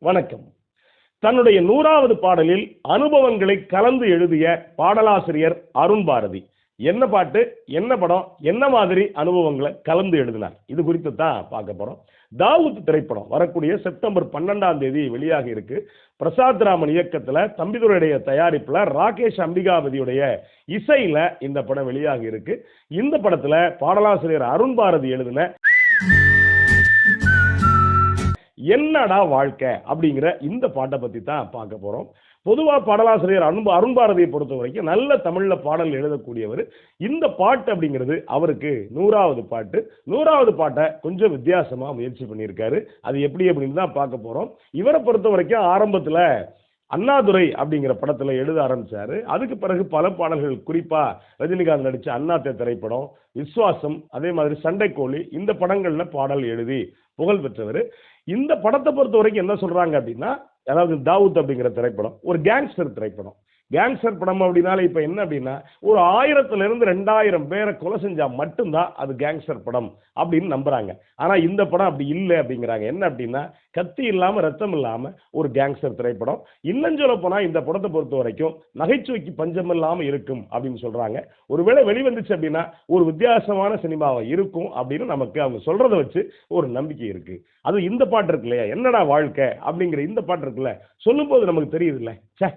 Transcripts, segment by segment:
வணக்கம். தன்னுடைய 100வது பாடலில் அனுபவங்களை கலந்து எழுதிய பாடலாசிரியர் அருண் பாரதி என்ன பாட்டு, என்ன படம், என்ன மாதிரி அனுபவங்களை கலந்து எழுதினார், இது குறித்து தான் பார்க்க போறோம். தாவூத் திரைப்படம் வரக்கூடிய செப்டம்பர் 12ஆம் தேதி வெளியாக இருக்கு. பிரசாத் ராமன் இயக்கத்துல, தம்பிதுரையுடைய தயாரிப்புல, ராகேஷ் அம்பிகாபதியுடைய இசையில இந்த படம் வெளியாக இருக்கு. இந்த படத்துல பாடலாசிரியர் அருண் பாரதி எழுதின என்னடா வாழ்க்கை அப்படிங்கிற இந்த பாட்டை பத்தி தான் பார்க்க போறோம். பொதுவா பாடலாசிரியர் அருண் பாரதியை பொறுத்த வரைக்கும் நல்ல தமிழ்ல பாடல் எழுதக்கூடியவர். இந்த பாட்டு அப்படிங்கிறது அவருக்கு 100வது பாட்டு. 100வது பாட்டை கொஞ்சம் வித்தியாசமா முயற்சி பண்ணியிருக்காரு. அது எப்படி அப்படின்னு தான் பார்க்க போறோம். இவரை பொறுத்த வரைக்கும் ஆரம்பத்துல அண்ணாதுரை அப்படிங்கிற படத்துல எழுத ஆரம்பிச்சாரு. அதுக்கு பிறகு பல பாடல்கள், குறிப்பா ரஜினிகாந்த் நடிச்ச அண்ணாத்தே திரைப்படம், விஸ்வாசம், அதே மாதிரி சண்டைக்கோழி, இந்த படங்கள்ல பாடல் எழுதி புகழ் பெற்றவர். இந்த படத்தை பொறுத்த வரைக்கும் என்ன சொல்றாங்க அப்படின்னா, அதாவது தாவூத் அப்படிங்கிற திரைப்படம் ஒரு கேங்ஸ்டர் திரைப்படம். கேங்ஸ்டர் படம் அப்படின்னால இப்ப என்ன அப்படின்னா, ஒரு 1000 இருந்து 2000 பேரை கொலை செஞ்சா மட்டும்தான் அது கேங்ஸ்டர் படம் அப்படின்னு நம்புறாங்க. ஆனா இந்த படம் அப்படி இல்லை அப்படிங்கிறாங்க. என்ன அப்படின்னா, கத்தி இல்லாம ரத்தம் இல்லாம ஒரு கேங்ஸ்டர் திரைப்படம். இன்னும் சொல்ல போனா இந்த படத்தை பொறுத்த வரைக்கும் நகைச்சுவைக்கு பஞ்சம் இல்லாம இருக்கும் அப்படின்னு சொல்றாங்க. ஒருவேளை வெளிவந்துச்சு அப்படின்னா ஒரு வித்தியாசமான சினிமாவை இருக்கும் அப்படின்னு நமக்கு அவங்க சொல்றதை வச்சு ஒரு நம்பிக்கை இருக்கு. அது இந்த பாட்டு இருக்கு இல்லையா, என்னடா வாழ்க்கை அப்படிங்கிற இந்த பாட்டு இருக்குல்ல, சொல்லும் போது நமக்கு தெரியுது இல்ல, சே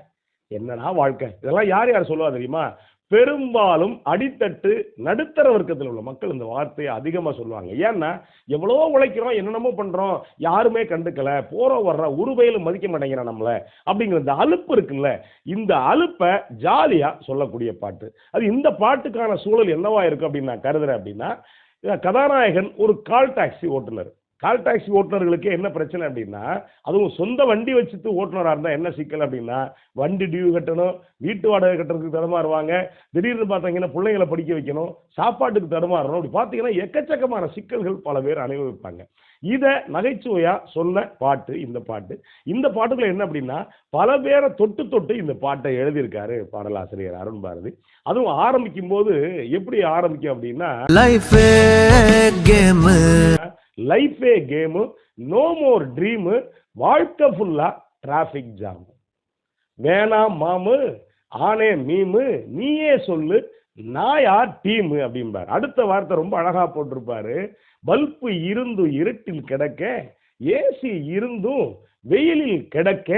என்னடா வாழ்க்கை, இதெல்லாம் யார் யார் சொல்லுவா தெரியுமா? பெரும்பாலும் அடித்தட்டு நடுத்தர வர்க்கத்தில் உள்ள மக்கள் இந்த வார்த்தையை அதிகமா சொல்லுவாங்க. ஏன்னா எவ்வளோ உழைக்கிறோம், என்னென்னமோ பண்றோம், யாருமே கண்டுக்கல, போறோம் வர்ற உருவையிலும் மதிக்க மாட்டேங்கிறான் நம்மள அப்படிங்கிற இந்த அலுப்பு இருக்குல்ல, இந்த அலுப்பை ஜாலியா சொல்லக்கூடிய பாட்டு. அது இந்த பாட்டுக்கான சூழல் என்னவா இருக்கு அப்படின்னு நான் கருதுறேன். அப்படின்னா, கதாநாயகன் ஒரு கால் டாக்ஸி ஓட்டுநர். கால் டாக்ஸி ஓட்டுநர்களுக்கு என்ன பிரச்சனை அப்படின்னா, அதுவும் சொந்த வண்டி வச்சுட்டு ஓட்டுநராக இருந்தால் என்ன சிக்கல் அப்படின்னா, வண்டி டியூ கட்டணும், வீட்டு வாடகை கட்டுறதுக்கு தடுமாறுவாங்க, திடீர்னு பார்த்தீங்கன்னா பிள்ளைங்களை படிக்க வைக்கணும், சாப்பாட்டுக்கு தடுமாறணும், அப்படி பார்த்தீங்கன்னா எக்கச்சக்கமான சிக்கல்கள் பல பேர் அனுபவிப்பாங்க. இதை நகைச்சுவையா சொன்ன பாட்டு இந்த பாட்டு. இந்த பாட்டுக்குள்ள என்ன அப்படின்னா, பல பேரை தொட்டு தொட்டு இந்த பாட்டை எழுதியிருக்காரு பாடலாசிரியர் அருண் பாரதி. அதுவும் ஆரம்பிக்கும் போது எப்படி ஆரம்பிக்கும் அப்படின்னா, லைஃபே கேமு, நோ மோர் ட்ரீமு, வாழ்க்கை ஃபுல்லா டிராபிக் ஜாம், வேணாம் மாமு, ஆனே மீமு, நீயே சொல்லு, நான் யார் டீமு அப்படிம்பார். அடுத்த வார்த்தை ரொம்ப அழகா போட்டிருப்பாரு, பல்பு இருந்தும் இருட்டில் கிடக்க, ஏசி இருந்தும் வெயிலில் கிடக்க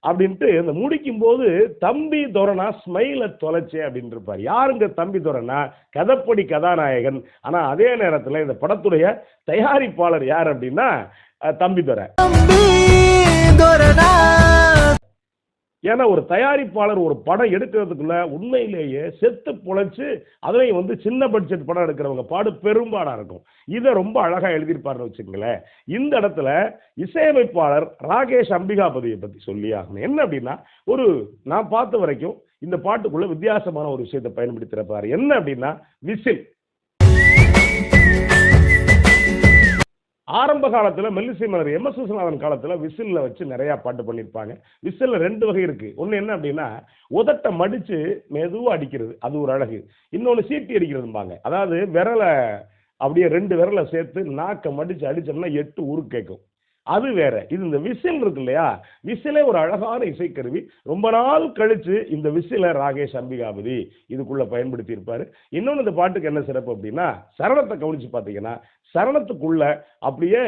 அப்படின்ட்டு இந்த முடிக்கும் போது, தம்பி துரனா ஸ்மைல தொலைச்சே அப்படின்னு இருப்பார். யாருங்க தம்பி துரனா? கதைப்படி கதாநாயகன். ஆனா அதே நேரத்தில் இந்த படத்துடைய தயாரிப்பாளர் யார் அப்படின்னா தம்பி துரை. ஏன்னா ஒரு தயாரிப்பாளர் ஒரு படம் எடுக்கிறதுக்குள்ள உண்மையிலேயே செத்து பொழைச்சு அதுலேயும் சின்ன பட்ஜெட் படம் எடுக்கிறவங்க பாடு பெரும்பாடா இருக்கும். இதை ரொம்ப அழகா எழுதியிருப்பாருன்னு வச்சுக்கங்களேன். இந்த இடத்துல இசையமைப்பாளர் ராகேஷ் அம்பிகாபதியை பத்தி சொல்லி ஆகணும். என்ன அப்படின்னா, நான் பார்த்த வரைக்கும் இந்த பாட்டுக்குள்ள வித்தியாசமான ஒரு விஷயத்தை பயன்படுத்திருப்பாரு. என்ன அப்படின்னா, விசில். ஆரம்ப காலத்துல மெல்லிசை மன்னர் எம்.எஸ். விஸ்வநாதன் காலத்துல விசில்ல வச்சு நிறைய பாட்டு பண்ணியிருப்பாங்க. விசில்ல 2 வகை இருக்கு. ஒன்னு என்ன அப்படின்னா, உதட்டை மடிச்சு மெதுவா அடிக்கிறது, அது ஒரு அழகு. இன்னொன்னு சீட்டி அடிக்கிறதும்பாங்க. அதாவது விரலை அப்படியே 2 விரலை சேர்த்து நாக்கை மடிச்சு அடிச்சோம்னா 8 உரு கேட்கும், அது வேற. இது இந்த விசில் இருக்கு இல்லையா, விசிலே ஒரு அழகான இசைக்கருவி. ரொம்ப நாள் கழிச்சு இந்த விசிலை ராகேஷ் அம்பிகாபதி இதுக்குள்ள பயன்படுத்தி இருப்பாரு. இன்னொன்று இந்த பாட்டுக்கு என்ன சிறப்பு அப்படின்னா, சரணத்தை கவனிச்சு பார்த்தீங்கன்னா, சரணத்துக்குள்ள அப்படியே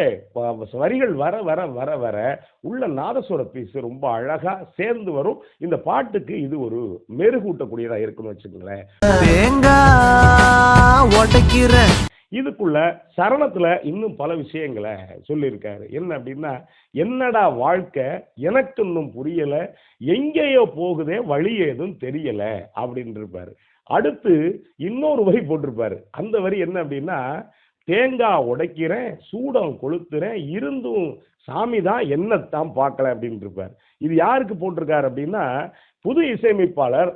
வரிகள் வர வர வர வர உள்ள நாதஸ்வர பீஸ் ரொம்ப அழகா சேர்ந்து வரும். இந்த பாட்டுக்கு இது ஒரு மெருகூட்டக்கூடியதா இருக்குன்னு வச்சுக்கோங்களேன். இதுக்குள்ள சரணத்துல இன்னும் பல விஷயங்களை சொல்லியிருக்காரு. என்ன அப்படின்னா, என்னடா வாழ்க்கை எனக்கு இன்னும் புரியல, எங்கேயோ போகுதே வழி ஏதும் தெரியல அப்படின்னு இருப்பாரு. அடுத்து இன்னொரு வரி போட்டிருப்பாரு. அந்த வரி என்ன அப்படின்னா, தேங்காய் உடைக்கிறேன், சூடம் கொளுத்துறேன், இருந்தும் சாமி தான் என்னத்தான் பார்க்கல அப்படின்னு இருப்பார். இது யாருக்கு போட்டிருக்காரு அப்படின்னா, புது இசையமைப்பாளர்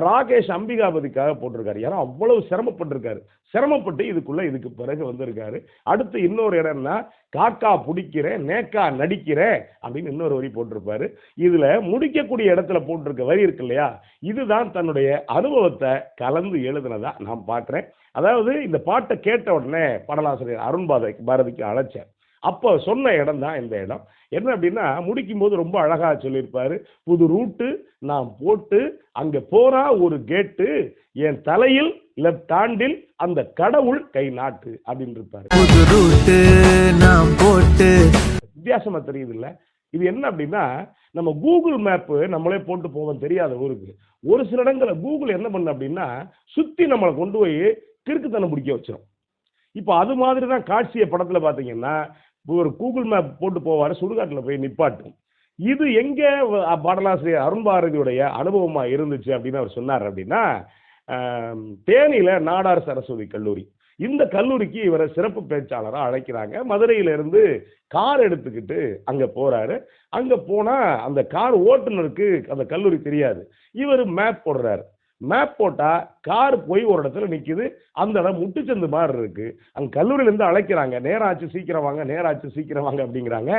ராகேஷ் அம்பிகாபதிக்காக போட்டிருக்காரு. யாரும் அவ்வளவு சிரமப்பட்டிருக்காரு. சிரமப்பட்டு இதுக்கு பிறகு வந்திருக்காரு. அடுத்து இன்னொரு இடம்னா, காக்கா பிடிக்கிறேன், நேக்கா நடிக்கிறேன் அப்படின்னு இன்னொரு வரி போட்டிருப்பாரு. இதுல முடிக்கக்கூடிய இடத்துல போட்டிருக்க வரி இருக்கு இல்லையா, இதுதான் தன்னுடைய அனுபவத்தை கலந்து எழுதுனதா நான் பார்க்கிறேன். அதாவது இந்த பாட்டை கேட்ட உடனே பாடலாசிரியர் அருண் பாரதிக்கு அழைச்சேன். அப்போ சொன்ன இடம் தான் இந்த இடம். என்ன அப்படின்னா, முடிக்கும் போது ரொம்ப அழகா சொல்லியிருப்பாரு. புது ரூட்டு நான் போட்டு அங்க போனா ஒரு கேட்டு, என் தலையில் லெப்ட் ஹேண்டில் அந்த கடவுள் கை நாட்டு அப்படின்னு இருப்பாரு. புது ரூட்டு நான் போட்டு. வித்தியாசமா தெரியுது இல்ல? இது என்ன அப்படின்னா, நம்ம கூகுள் மேப் நம்மளே போட்டு போவோம் தெரியாத ஊருக்கு. ஒரு சில இடங்கள்ல கூகுள் என்ன பண்ணு அப்படின்னா, சுத்தி நம்மளை கொண்டு போய் கிறுக்குத்தனம் பிடிக்க வச்சிரும். இப்போ அது மாதிரி தான் காட்சிய படத்துல பாத்தீங்கன்னா, ஒரு கூகுள் மேப் போட்டு போவாரு, சுடுகாட்டுல போய் நிப்பாட்டும். இது எங்க பாடலாசிரியர் அருண் பாரதியுடைய அனுபவமா இருந்துச்சு அப்படின்னு அவர் சொன்னார் அப்படின்னா, தேனியில நாடார் சரஸ்வதி கல்லூரி. இந்த கல்லூரிக்கு இவரை சிறப்பு பேச்சாளரா அழைக்கிறாங்க. மதுரையில இருந்து கார் எடுத்துக்கிட்டு அங்க போறாரு. அங்க போனா அந்த கார் ஓட்டுநருக்கு அந்த கல்லூரி தெரியாது. இவர் மேப் போடுறாரு. மேப் போட்டா கார் போய் ஒரு இடத்துல நிக்குது. அந்த இடம் முட்டுச்சந்து மாதிரி இருக்கு. அங்க கல்லூரியில இருந்து அழைக்கிறாங்க. நேராச்சு சீக்கிரம் வாங்க, நேராச்சு சீக்கிரம் வாங்க அப்படிங்கிறாங்க.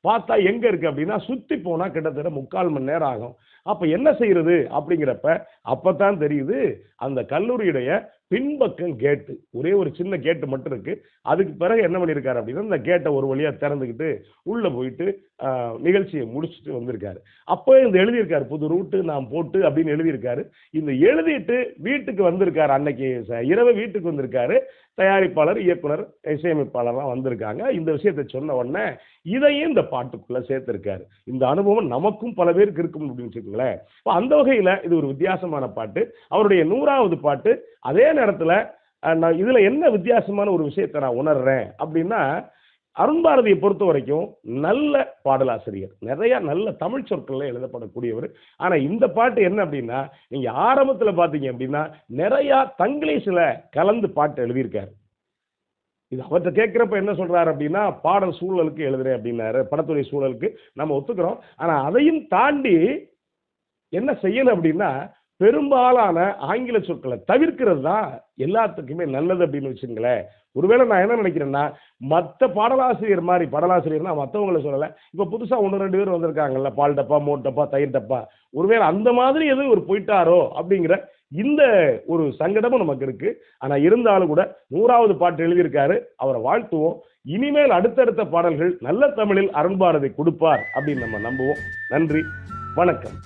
பார்த்தா எங்க இருக்கு அப்படின்னா, சுத்தி போனா கிட்டத்தட்ட 3/4 மணி நேரம் ஆகும். அப்ப என்ன செய்யறது அப்படிங்கிறப்ப அப்பதான் தெரியுது, அந்த கல்லூரியுடைய பின்பக்கம் கேட்டு, ஒரே ஒரு சின்ன கேட்டு மட்டும் இருக்கு. அதுக்கு பிறகு என்ன பண்ணியிருக்காரு அப்படின்னா, இந்த கேட்டை ஒரு வழியா திறந்துக்கிட்டு உள்ள போயிட்டு நிகழ்ச்சியை முடிச்சுட்டு வந்திருக்காரு. அப்போ இந்த எழுதியிருக்காரு, புது ரூட்டு நான் போட்டு அப்படின்னு எழுதியிருக்காரு. இந்த எழுதிட்டு வீட்டுக்கு வந்திருக்காரு. அன்னைக்கு இரவு வீட்டுக்கு வந்திருக்காரு. தயாரிப்பாளர், இயக்குனர், இசையமைப்பாளர்லாம் வந்திருக்காங்க. இந்த விஷயத்தை சொன்ன உடனே இதையும் இந்த பாட்டுக்குள்ள சேர்த்திருக்காரு. இந்த அனுபவம் நமக்கும் பல பேருக்கு இருக்கும் அப்படின்னு வச்சுக்கோங்களேன். அந்த வகையில இது ஒரு வித்தியாசமான பாட்டு. அவருடைய 100வது பாட்டு. அதே நேரத்துல இதுல என்ன வித்தியாசமான ஒரு விஷயத்தை நான் உணர்றேன் அப்படின்னா, அருண் பாரதியை பொறுத்த வரைக்கும் நல்ல பாடலாசிரியர், நிறைய நல்ல தமிழ் சொற்கள்ல எழுதப்படக்கூடியவர். ஆனா இந்த பாட்டு என்ன அப்படின்னா, நீங்க ஆரம்பத்துல பாத்தீங்க அப்படின்னா நிறைய தங்கிலீஷ்ல கலந்து பாட்டு எழுதியிருக்காரு. இது அவர்கிட்ட கேட்கிறப்ப என்ன சொல்றாரு அப்படின்னா, பாடல் சூழலுக்கு எழுதுறேன் அப்படின்னாரு, படத்துடைய சூழலுக்கு நம்ம ஒத்துக்கிறோம். ஆனா அதையும் தாண்டி என்ன செய்யணும் அப்படின்னா, பெரும்பாலான ஆங்கில சொற்களை தவிர்க்கிறது தான் எல்லாத்துக்குமே நல்லது அப்படின்னு வச்சுங்களேன். ஒருவேளை நான் என்ன நினைக்கிறேன்னா, மற்ற பாடலாசிரியர் மாதிரி, பாடலாசிரியர்னா மற்றவங்களை சொல்லலை, இப்போ புதுசாக 1-2 பேர் வந்திருக்காங்கல்ல, பால் டப்பா, மோர் டப்பா, தயிர் டப்பா, ஒருவேளை அந்த மாதிரி எதுவும் ஒரு போயிட்டாரோ அப்படிங்கிற இந்த ஒரு சங்கடமும் நமக்கு இருக்கு. ஆனா இருந்தாலும் கூட 100வது பாட்டு எழுதியிருக்காரு. அவரை வாழ்த்துவோம். இனிமேல் அடுத்தடுத்த பாடல்கள் நல்ல தமிழில் அருண் பாரதி கொடுப்பார் அப்படின்னு நம்ம நம்புவோம். நன்றி, வணக்கம்.